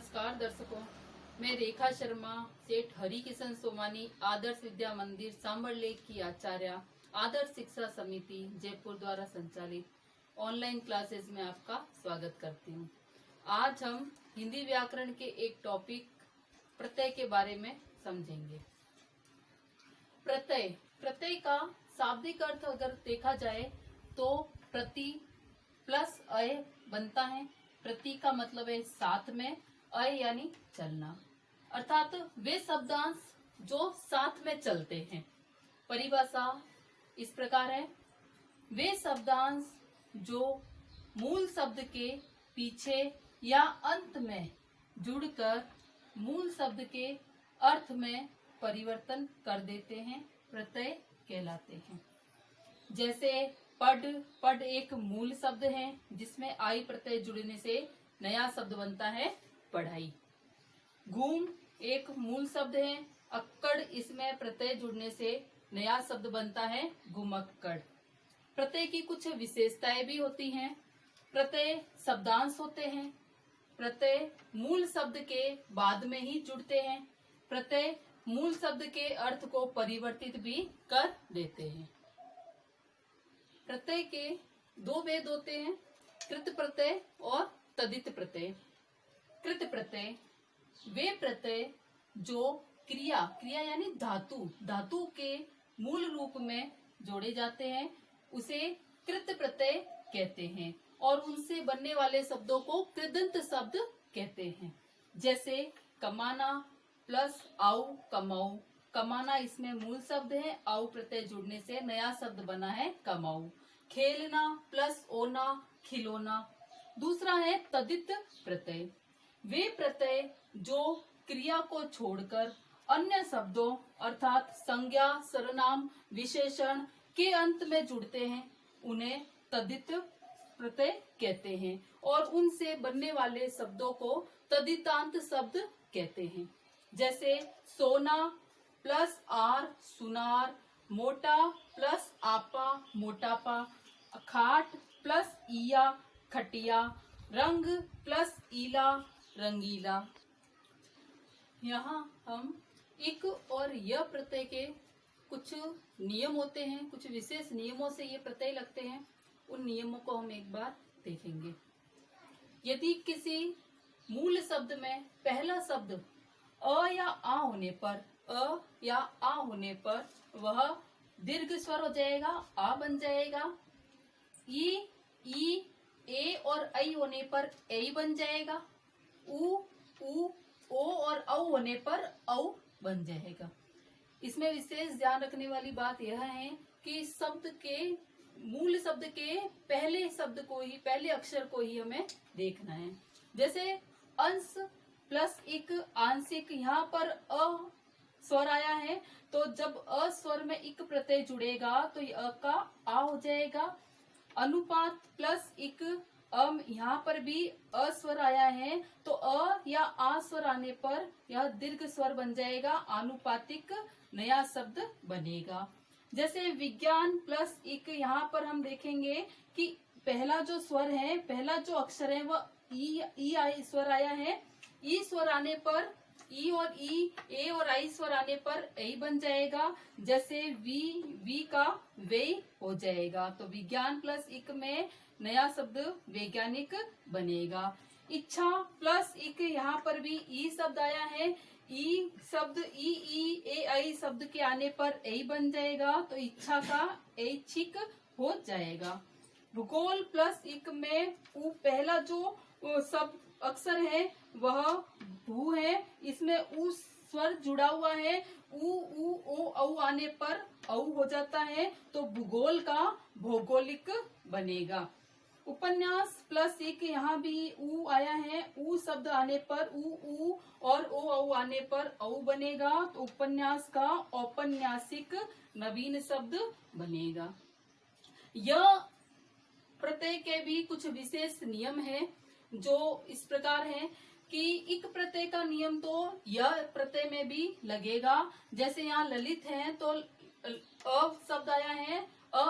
नमस्कार दर्शकों, मैं रेखा शर्मा सेठ हरि किशन सोमानी आदर्श विद्या मंदिर सांबर लेक की आचार्य आदर्श शिक्षा समिति जयपुर द्वारा संचालित ऑनलाइन क्लासेस में आपका स्वागत करती हूँ। आज हम हिंदी व्याकरण के एक टॉपिक प्रत्यय के बारे में समझेंगे। प्रत्यय प्रत्यय का शाब्दिक अर्थ अगर देखा जाए तो प्रति प्लस अय बनता है। प्रति का मतलब है साथ में, अय यानी चलना, अर्थात वे शब्दांश जो साथ में चलते हैं। परिभाषा इस प्रकार है, वे शब्दांश जो मूल शब्द के पीछे या अंत में जुड़कर मूल शब्द के अर्थ में परिवर्तन कर देते हैं, प्रत्यय कहलाते हैं। जैसे पढ़ एक मूल शब्द है जिसमें आई प्रत्यय जुड़ने से नया शब्द बनता है पढ़ाई। घूम एक मूल शब्द है, अक्कड़ इसमें प्रत्यय जुड़ने से नया शब्द बनता है घुमक्कड़। प्रत्यय की कुछ विशेषताएं भी होती हैं। प्रत्यय शब्दांश होते हैं, प्रत्यय मूल शब्द के बाद में ही जुड़ते हैं, प्रत्यय मूल शब्द के अर्थ को परिवर्तित भी कर देते हैं। प्रत्यय के दो भेद होते हैं, कृत प्रत्यय और तदित प्रत्यय। कृत प्रत्यय वे प्रत्यय जो क्रिया यानी धातु के मूल रूप में जोड़े जाते हैं, उसे कृत प्रत्यय कहते हैं और उनसे बनने वाले शब्दों को कृदंत शब्द कहते हैं। जैसे कमाना प्लस आउ कमाऊ, कमाना इसमें मूल शब्द है, आउ प्रत्यय जुड़ने से नया शब्द बना है कमाऊ। खेलना प्लस ओना खिलौना। दूसरा है तदित प्रत्यय, वे प्रत्यय जो क्रिया को छोड़कर अन्य शब्दों अर्थात संज्ञा, सर्वनाम, विशेषण के अंत में जुड़ते हैं, उन्हें तदित प्रत्यय कहते हैं और उनसे बनने वाले शब्दों को तदितांत शब्द कहते हैं। जैसे सोना प्लस आर सुनार, मोटा प्लस आपा मोटापा, खाट प्लस ईया खटिया, रंग प्लस ईला रंगीला। यहाँ हम इक और य प्रत्यय के कुछ नियम होते हैं, कुछ विशेष नियमों से ये प्रत्यय लगते हैं, उन नियमों को हम एक बार देखेंगे। यदि किसी मूल शब्द में पहला शब्द अ या आ होने पर वह दीर्घ स्वर हो जाएगा, आ बन जाएगा। ई ए और ऐ होने पर ऐ बन जाएगा। उ ओ और औ होने पर औ बन जाएगा। इसमें विशेष ध्यान रखने वाली बात यह है कि शब्द के मूल शब्द के पहले अक्षर को ही हमें देखना है। जैसे अंश प्लस इक आंशिक, यहाँ पर अ स्वर आया है तो जब अ स्वर में इक प्रत्यय जुड़ेगा तो अ का आ हो जाएगा। अनुपात प्लस इक यहाँ पर भी अ स्वर आया है तो अ या आ स्वर आने पर यह दीर्घ स्वर बन जाएगा, आनुपातिक नया शब्द बनेगा। जैसे विज्ञान प्लस इक, यहाँ पर हम देखेंगे कि पहला जो स्वर है, पहला जो अक्षर है वह ई आई स्वर आया है। ई स्वर आने पर ई और ई, ए और आई स्वर आने पर ऐ बन जाएगा। जैसे वी का वे हो जाएगा। तो विज्ञान प्लस इक में नया शब्द वैज्ञानिक बनेगा। इच्छा प्लस इक, यहाँ पर भी ई शब्द आया है, ई शब्द ई ए आई शब्द के आने पर ऐ बन जाएगा तो इच्छा का ऐच्छिक हो जाएगा। भूगोल प्लस इक में उ पहला जो शब्द अक्षर है वह भू है, इसमें उ स्वर जुड़ा हुआ है, उ ओ औ आने पर औ हो जाता है तो भूगोल का भौगोलिक बनेगा। उपन्यास प्लस इक, यहाँ भी उ आया है, उ शब्द आने पर उ और ओ औ आने पर औ बनेगा तो उपन्यास का औपन्यासिक नवीन शब्द बनेगा। यह प्रत्यय के भी कुछ विशेष नियम है जो इस प्रकार है कि इक प्रत्यय का नियम तो यह प्रत्यय में भी लगेगा। जैसे यहाँ ललित है तो अ शब्द आया है, अ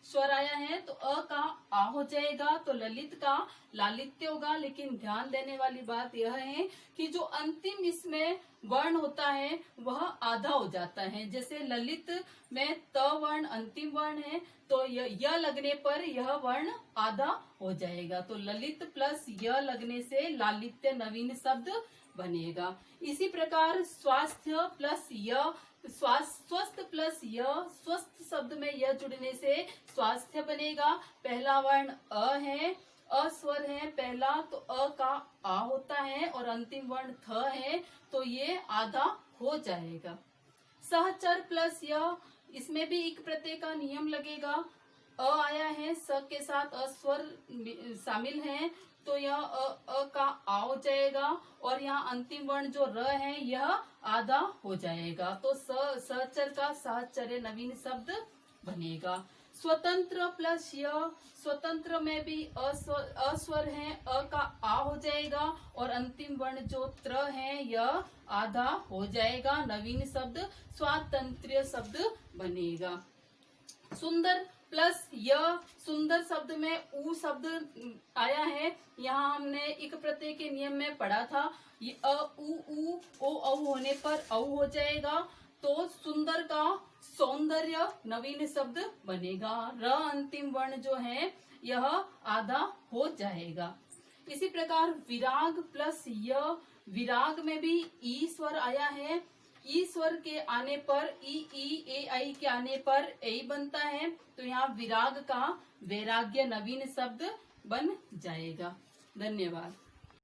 स्वर आया है तो अ का आ हो जाएगा, तो ललित का लालित्य होगा। लेकिन ध्यान देने वाली बात यह है कि जो अंतिम इसमें वर्ण होता है वह आधा हो जाता है। जैसे ललित में त वर्ण अंतिम वर्ण है, तो य लगने पर यह वर्ण आधा हो जाएगा। तो ललित प्लस य लगने से लालित्य नवीन शब्द बनेगा। इसी प्रकार स्वास्थ्य प्लस य, स्वस्थ प्लस य, स्वस्थ शब्द में य जुड़ने से स्वास्थ्य बनेगा। पहला वर्ण अ है, अ स्वर है पहला, तो अ का आ होता है और अंतिम वर्ण थ है, तो ये आधा हो जाएगा। सहचर प्लस य, इसमें भी एक प्रत्यय का नियम लगेगा। अ आया है, स के साथ अ स्वर शामिल है, तो यह अ का आ हो जाएगा और यहाँ अंतिम वर्ण जो र है यह आधा हो जाएगा। तो सहचर का सहचर्य नवीन शब्द बनेगा। स्वतंत्र प्लस य, स्वतंत्र में भी अस्वर है, अ का आ हो जाएगा और अंतिम वर्ण जो त्र है यह आधा हो जाएगा। नवीन शब्द स्वातंत्र्य शब्द बनेगा। सुंदर प्लस य, सुंदर शब्द में ऊ शब्द आया है। यहाँ हमने एक प्रत्यय के नियम में पढ़ा था, ये अ उ ओ औ होने पर औ हो जाएगा। तो सुंदर का सौंदर्य नवीन शब्द बनेगा। र अंतिम वर्ण जो है यह आधा हो जाएगा। इसी प्रकार विराग प्लस य, विराग में भी ई स्वर आया है। ई स्वर के आने पर ई ए आई के आने पर ए बनता है, तो यहाँ विराग का वैराग्य नवीन शब्द बन जाएगा। धन्यवाद।